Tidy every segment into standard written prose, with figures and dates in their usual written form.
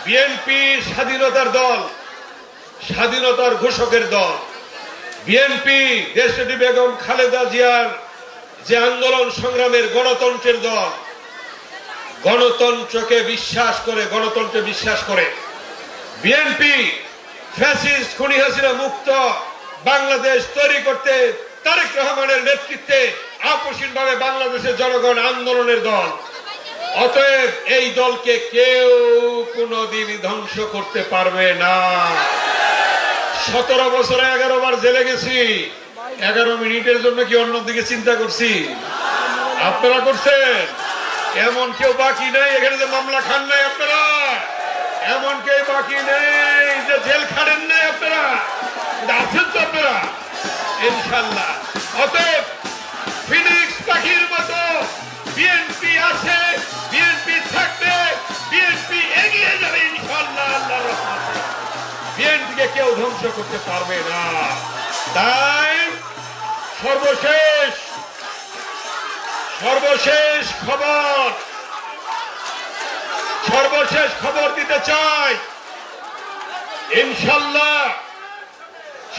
BNP স্বাধীনতার দল, স্বাধীনতার ঘোষকের দল। বিএনপি দেশনেত্রী বেগম খালেদা জিয়ার যে আন্দোলন সংগ্রামের গণতন্ত্রের দল, গণতন্ত্রকে বিশ্বাস করে, গণতন্ত্রে বিশ্বাস করে। বিএনপি ফ্যাসিস্ট খুনি হাসিনা মুক্ত বাংলাদেশ তৈরি করতে তারেক রহমানের নেতৃত্বে আপসীনভাবে বাংলাদেশের জনগণ আন্দোলনের দল। অতএব এই দলকে কেউ কোনোদিন ধ্বংস করতে পারবে না। 17 বছরে 11 বার জেলে গেছি, 11 মিনিটের জন্য কি অন্যদিকে চিন্তা করছি? আপনারা করছেন? এমন কেউ বাকি নেই এখানে যে মামলা খান নাই আপনারা, এমন কেউ বাকি নেই যে জেল খাটেন নাই আপনারা, আছেন তো আপনারা ইনশাল্লাহ। অতএব ফিনিক্স পাখির মতো বিএনপি আছে, বিএনপি থাকবে, বিএনপি এগিয়ে যাবে ইনশাল্লাহ আল্লাহর রহমতে। বিএনপিকে কেউ ধ্বংস করতে পারবে না। তাই সর্বশেষ খবর দিতে চাই ইনশাল্লাহ,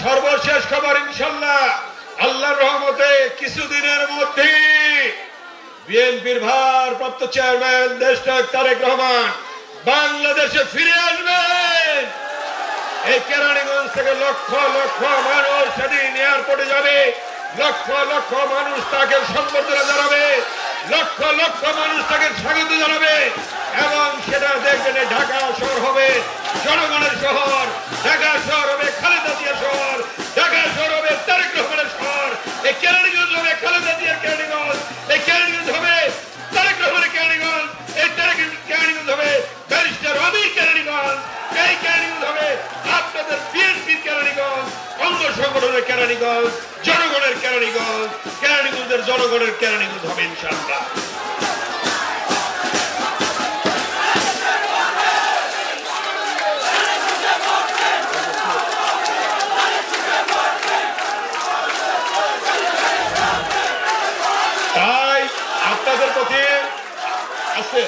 সর্বশেষ খবর ইনশাল্লাহ আল্লাহর রহমতে কিছুদিনের মধ্যে বিএনপির ভারপ্রাপ্ত চেয়ারম্যান দেশনায়ক তারেক রহমান বাংলাদেশে ফিরে আসবেন। এই কেরানীগঞ্জ থেকে লক্ষ লক্ষ মানুষ সেদিন এয়ারপোর্টে যাবে, লক্ষ লক্ষ মানুষ তাকে সম্বর্ধনা জানাবে, লক্ষ লক্ষ মানুষ তাকে স্বাগত জানাবে এবং সেটা দেখবেন ঢাকা শহর হবে জনগণের শহর, ঢাকা শহর হবে খালেদা জিয়া শহর, ঢাকা শহর হবে তারেক রহমানের শহর। এই কেরানীগঞ্জ হবে খালেদা জিয়ার কেরানীগঞ্জ, এই কেরানীগঞ্জ হবে তারেক রহমানের কেরানীগঞ্জ, এই কেরানীগঞ্জ হবে ব্যারিস্টার রবির কেরানীগঞ্জ, এই কেরানীগঞ্জ হবে আপনাদের বিএনপির কেরানীগঞ্জ, অঙ্গ সংগঠনের কেরানীগঞ্জ, জনগণের কেরানীগঞ্জ, কেরানীগঞ্জের জনগণের কেরানীগঞ্জ হবে ইনশাআল্লাহ। তাই আপনাদের প্রতি আছে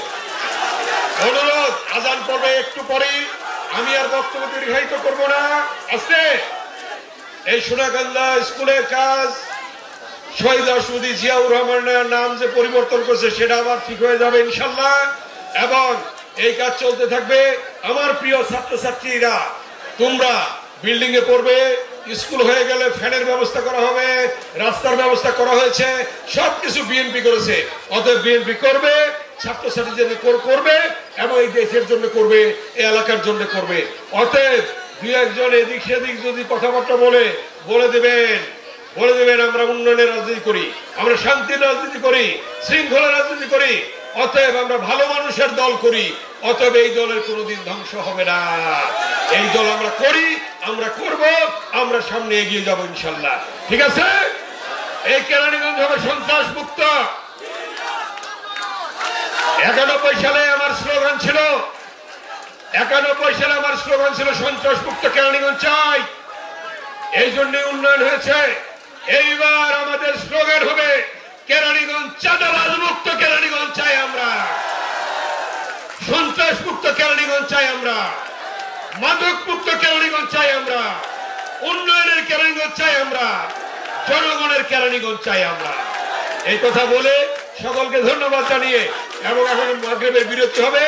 অনুরোধ, আজান পড়বে একটু পরেই, আমি আর বক্তব্য দীর্ঘায়িত করবো না। আজকে এই সোনাকান্দা স্কুলের কাজ শহীদ রাষ্ট্রপতি জিয়াউর রহমানের নাম যে পরিবর্তন করছে সেটা আবার ঠিক হয়ে যাবে ইনশাল্লাহ এবং এই কাজ চলতে থাকবে। আমার প্রিয় ছাত্রছাত্রীরা, তোমরা বিল্ডিং এ পড়বে, স্কুল হয়ে গেলে ফ্যানের ব্যবস্থা করা হবে, রাস্তার ব্যবস্থা করা হয়েছে, সবকিছু বিএনপি করেছে। অতএব বিএনপি করবে, ছাত্রছাত্রীদের করবে এবং এই দেশের জন্য করবে, এই এলাকার জন্য করবে। অতএব দুই একজন এদিক সেদিক যদি কথাবার্তা বলে দেবেন আমরা উন্নয়নের রাজনীতি করি, আমরা শান্তির রাজনীতি করি, শৃঙ্খলা রাজনীতি করি, অতএব আমরা ভালো মানুষের দল করি, অতএব এই দলের কোনোদিন ধ্বংস হবে না। এই দল আমরা করি, আমরা করব, আমরা সামনে এগিয়ে যাব ইনশাল্লাহ। ঠিক আছে? এই কেরানীগঞ্জ হবে সন্ত্রাস মুক্ত। 91 সালে আমার স্লোগান ছিল সন্ত্রাস মুক্ত কেরানীগঞ্জ চাই। এই জন্য উন্নয়ন হয়েছে। এইবার আমাদের স্লোগান হবে কেরানীগঞ্জ চাঁদাবাজ মুক্ত কেরানীগঞ্জ চাই আমরা, সন্ত্রাস মুক্ত কেরানীগঞ্জ চাই আমরা, মাদক মুক্ত কেরানীগঞ্জ চাই আমরা, উন্নয়নের কেরানীগঞ্জ চাই আমরা, জনগণের কেরানীগঞ্জ চাই আমরা। এই কথা বলে সকলকে ধন্যবাদ জানিয়ে এবং এখন মাগরিবের বিরতি হবে।